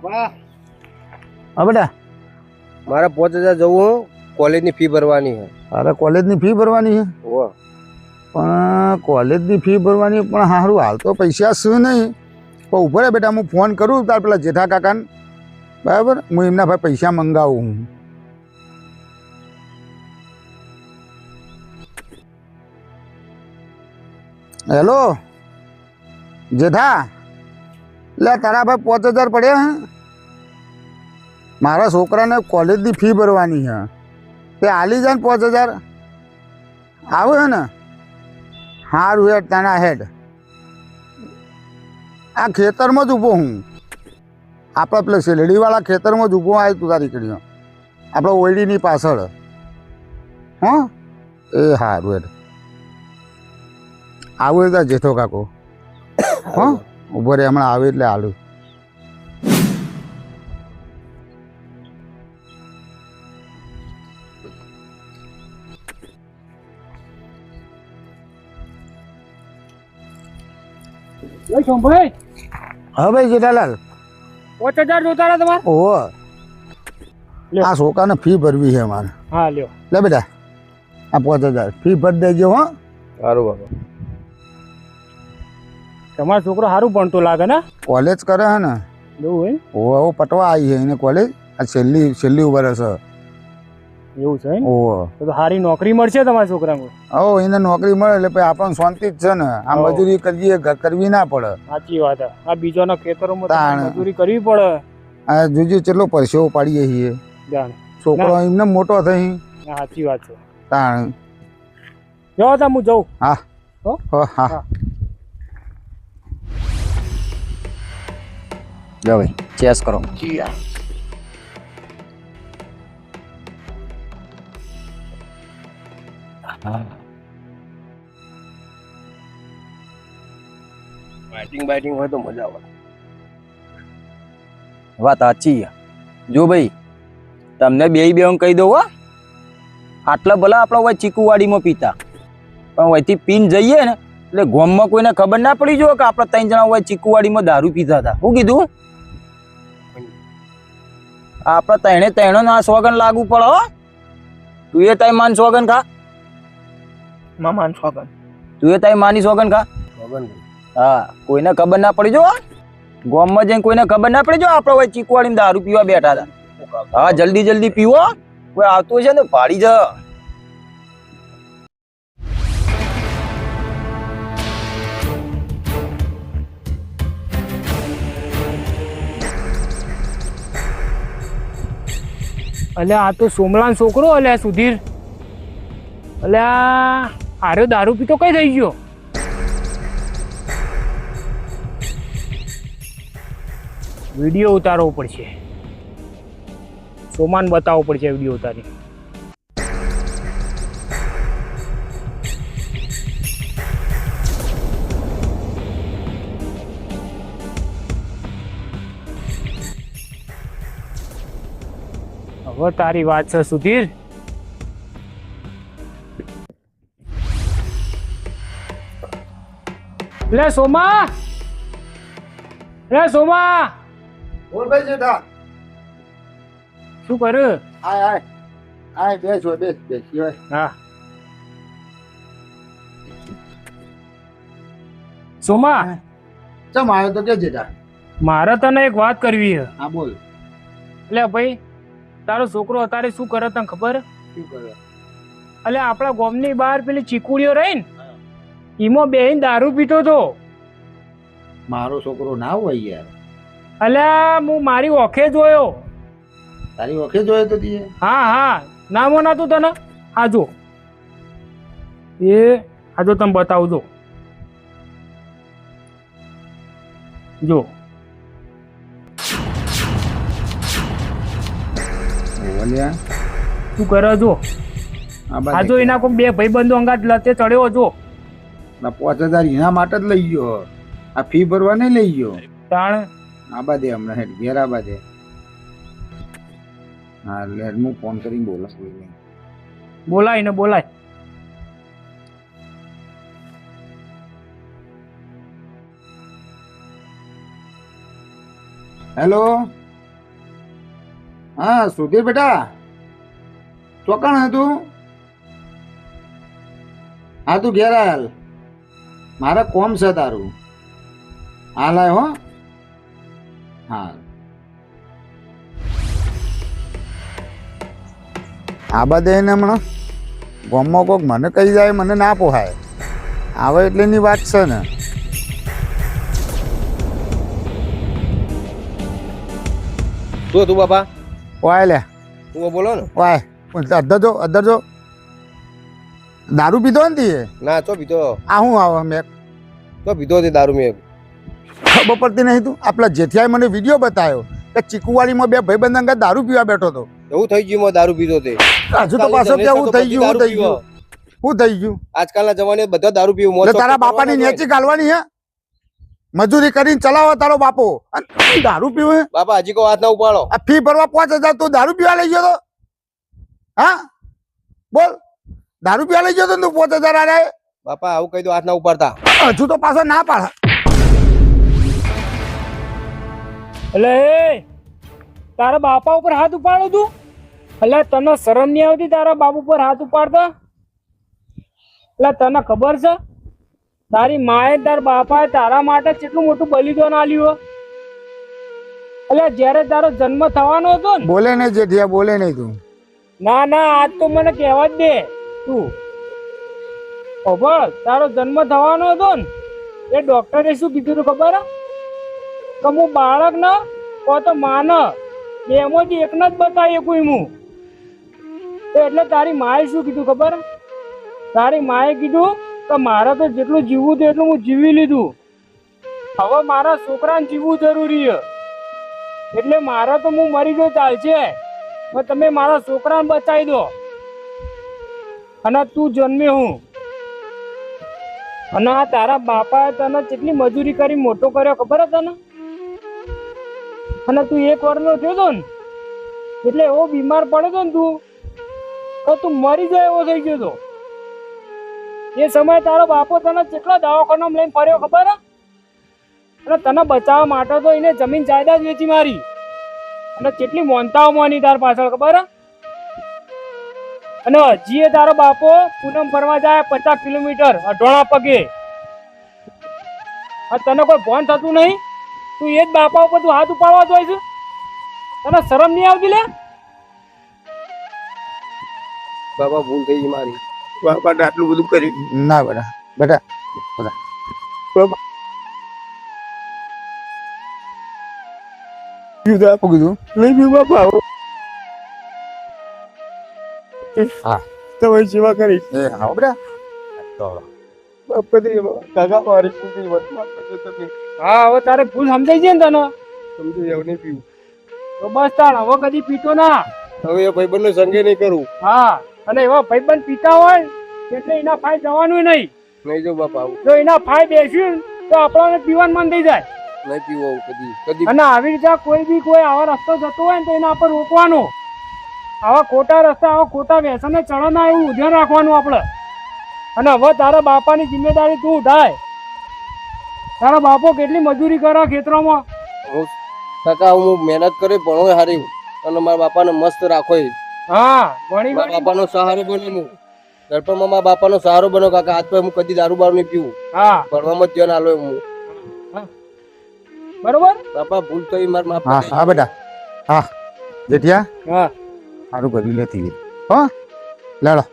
હા બેટા, મારે 5000 જવું કોલેજની ફી ભરવાની છે. તારે કોલેજની ફી ભરવાની છે? ઓ પણ કોલેજની ફી ભરવાની પણ સારું હાલ તો પૈસા શું નહીં. પણ ઉભો રે બેટા, હું ફોન કરું તાર પેલા જેઠા કાકાને, બરાબર? હું એમના ભાઈ પૈસા મંગાવું હું. હેલો જેઠા, લે તારા ભાઈ 5000 પડ્યા હે? મારા છોકરાને કોલેજની ફી ભરવાની છે, તે હાલી જાય ને 5000 આવે છે ને? સારું હેડ, તાના હેડ. આ ખેતરમાં જ ઊભો હું, આપણા પેલા શેલડીવાળા ખેતરમાં જ ઊભો આવ્યો તું તારી કડીઓ, આપણા ઓયડીની પાછળ. હા એ સારું હેડ. આવું એટલે જેઠો કાકો. હા ઊભો રે, હમણાં આવે એટલે હાલું. સોમભાઈ, હા ભાઈ જેઠાલાલ. 5000 જોતા હતા તમારે? ઓહો, લ્યો. આ છોકરાને ફી ભરવી છે મારે. હા લ્યો. લે બેટા, આ 5000 ફી ભરી દેજો. હો સારું બાબા. તમારો છોકરો સારું ભણતો લાગે ને? કોલેજ કરે છે ને? એવું ઓહો, પટવા આવી છે એને કોલેજ. આ છેલ્લી વર્ષ છે. એવું છે ને? ઓહો, તો સારી નોકરી મળશે તમારા છોકરાને. હો એને નોકરી મળે એટલે પછી આપણને શાંતિ જ છે ને. આ હો. મજૂરી કરીએ કરવી ના પડે. સાચી વાત છે. આ બીજાના ખેતરોમાં તાણ. તમારે મજૂરી કરવી પડે. આ જોજો કેટલો પરસેવો પાડીએ છીએ. જાણ. છોકરો એમને મોટો થઈ. સાચી વાત છે. તાણ. જો તા હું જઉં. હા હો? હા. હા. લો ભાઈ, ચેસ કરો. બાઇટિંગ હોય તો મજા આવે. વાત સાચી છે. જો ભાઈ, તમને બે કહી દઉં હો, આટલા ભલા આપણા હોય ચીકુવાડીમાં પીતા, પણ વહીથી પીને જઈએ ને એટલે ગામમાં કોઈને ખબર ના પડી જો કે આપણે 3 જણા હોય ચીકુવાડીમાં દારૂ પીતા હતા. શું કીધું? આપણે ત્રણે ના સોગન લાગુ પડે. હો, તું એ તાઈ માન સોગન ખા. મામાન સોગન. તું એ તાઈ માની સોગન ખા. હા, કોઈને ખબર ના પડી જો, ગામમાં જઈને કોઈને ખબર ના પડી જો આપણે હોય ચીકુવાડીમાં દારૂ પીવા બેઠા હતા. હા, જલ્દી પીવો, કોઈ આવતું છે ને પાડી જ. અલ્યા આ તો સોમલાન છોકરો. અલ્યા સુધીર, અલ્યા આર્યો દારૂ પીતો કઈ થઈ ગયો? વિડીયો ઉતારવો પડશે, સોમાન બતાવવો પડશે વિડીયો ઉતારી. હવે તારી વાત છે સુધીર. લે સોમા, લે સોમા, બોલ ભાઈ જેઠા. શું કર્યું? આય બેસ હોય. હા સોમા, ચમ આવ્યો તો કે જેઠા? મારે તને એક વાત કરવી છે. હા બોલ. એટલે ભાઈ, તારો છોકરો અત્યારે શું કરે તને ખબર? શું કરે? એટલે આપણા ગામની બહાર પેલી ચીકુડીઓ રહી ને, એમાં બેહીને દારૂ પીતો હતો. મારો છોકરો ના હોય યાર. અલ્યા હું મારી ઓખે જોયો. તારી વખતે જોયો તો તીએ? હા, નામો નાતું તને. આ જો, આ જો તમે બતાવું જો. શું કરે જો? આ જો એના કોઈ 2 ભાઈબંધો અંગાત લતે ચડ્યો જો. 5000 એના માટે જ લઈ ગયો. આ ફી ભરવા નહીં લઈ ગયો. તાણ આબા દે હમણાં હેડ ઘેર આબા દે. હા લે, હું ફોન કરીને બોલાવું. બોલાય ને બોલાય. હેલો હા સુધીર બેટા ચોકણ હતું. હા તું ઘેર હાલ, મારે કોમ છે તારું. હાલ આય હો. હા આ બધા એને હમણાં ગામમાં કોઈક મને કહી જાય મને ના પોહાય. આવે એટલેની વાત છે ને. શું હતું બાપા? વાય લે તું બોલો ને. વાય અધર જો દારૂ પીધો ને તીએ? ના ચો પીતો. આ શું આવે મેં ચો પીતો હતી દારૂ મેં. ખબર પડતી નહીં. તું આપણા જેઠિયાએ મને વિડીયો બતાવ્યો કે ચીકુવાડીમાં બે ભાઈબંધ અંગત દારૂ પીવા બેઠો હતો. એવું થઈ ગયું મેં દારૂ પીતો તે. હજુ તો પાછો કે હું થઈ ગયું શું થઈ ગયું શું થઈ ગયું? આજકાલના જમાને બધા દારૂ પીવું. એટલે તારા બાપાની નેચી ગાલવાની હે? મજૂરી કરીને ચલાવો તારો બાપો અને તું દારૂ પીવે? બાપા હજી કો વાત ના ઉપાડો. આ ફી ભરવા 5,000 તું દારૂ પીવા લઈ ગયો તો? હા બોલ, દારૂ પીવા લઈ ગયો તો તું 5,000 આરે? બાપા આવું કહી દો, હાથ ના ઉપાડતા. હજુ તો પાછો ના પાડે. એટલે એ તારા બાપા ઉપર હાથ ઉપાડો તું? એટલે તને શરમ નહીં આવતી તારા બાપ ઉપર હાથ ઉપાડતા? એટલે તને ખબર છે તારી માએ તારા બાપાએ તારા માટે કેટલું મોટું બલિદાન આલ્યું? એટલે જ્યારે તારો જન્મ થવાનો હતો ને. બોલે નહીં જેઠિયા, બોલે નહીં તું. ના ના આજ તો મને કહેવા જ દે તું. ખબર તારો જન્મ થવાનો હતો ને એ ડોક્ટરે શું કીધું તું ખબર? કે હું બાળક ન કો તો માન બેમાંથી એકને જ બતાવી કોઈ હું. એટલે તારી માએ શું કીધું ખબર? તારી માએ કીધું કે મારે તો જેટલું જીવવું હતું એટલું હું જીવી લીધું. હવે મારા છોકરાને જીવવું જરૂરી છે. એટલે મારે તો હું મરી ગયો ચાલશે, પણ તમે મારા છોકરાને બચાવી દો. અને તું જન્મે હું. અને આ તારા બાપાએ તને કેટલી મજૂરી કરી મોટો કર્યો ખબર હતી તને? અને તું 1 વર્ષનો થયો હતો ને એટલે એવો બીમાર પડ્યો હતો ને તું તો તું મરી જાય એવો થઈ ગયો હતો. એ સમયે તારો બાપો તને કેટલા દવાખાનામાં લઈને ફર્યો ખબર? અને તને બચાવવા માટે તો એને જમીન જાયદાદ વેચી મારી અને કેટલી મોનતાઓ માની તાર પાછળ ખબર? અને હજી એ તારો બાપો પૂનમ ફરવા જાય 50 કિલોમીટર અઢોળા પગે. તને કોઈ ભોન થતું નહીં? તું એ જ બાપા ઉપર તું હાથ ઉપાડવા જોઈ છે? તને શરમ નહીં આવતી લે? બાપા ભૂલ થઈ ગઈ મારી. બાપા આટલું બધું કર્યું. ના બેટા, બેટા શું કીધું? નહીં પીવું બાપા. હા તમારી સેવા કરી. એ હા બેટા. કાકા મારી ભૂલ થઈ. હા હવે તારે ભૂલ સમજાઈ છે ને તને? સમજી જાવ, નહીં પીવું. તો બસ તાણ હવે કદી પીતો ના. હવે એ ભાઈબંધનો સંગે નહીં કરું. હા અને એવા ભાઈબંધ પીતા હોય એટલે એના ફાય જવાનું નહીં. નહીં જો બાપા આવું. જો એના ફાય બેસ્યું તો આપણને પીવાનું મન થઈ જાય. નહીં પીવું આવું કદી. અને આવી રીતે કોઈ બી કોઈ આવા રસ્તો જતો હોય ને તો એના પર રોકવાનો. આવા ખોટા રસ્તા આવા ખોટા વ્યસને ચડે ના એવું ધ્યાન રાખવાનું આપણે. અને હવે તારા બાપાની જિમ્મેદારી તું ઉઠાય. તારા બાપો કેટલી મજૂરી કરે ખેતરોમાં. કાકા હું મહેનત કરે ભણો હારી અને મારા બાપાને મસ્ત રાખો. હા ભણી મારા બાપાનો સહારો બને હું. ગણપણમાં મારા બાપાનો સહારો બનો કાકા. આજ પછી હું કદી દારૂ બારૂ નહીં પીવું. હા ભણવામાં જ ધ્યાન આલો હું. બરોબર. બાપા ભૂલ થઈ મારા માફ હા કરજો. હા બેટા. હા જેઠિયા હા સારું કર્યું લેતી હો. લેડો.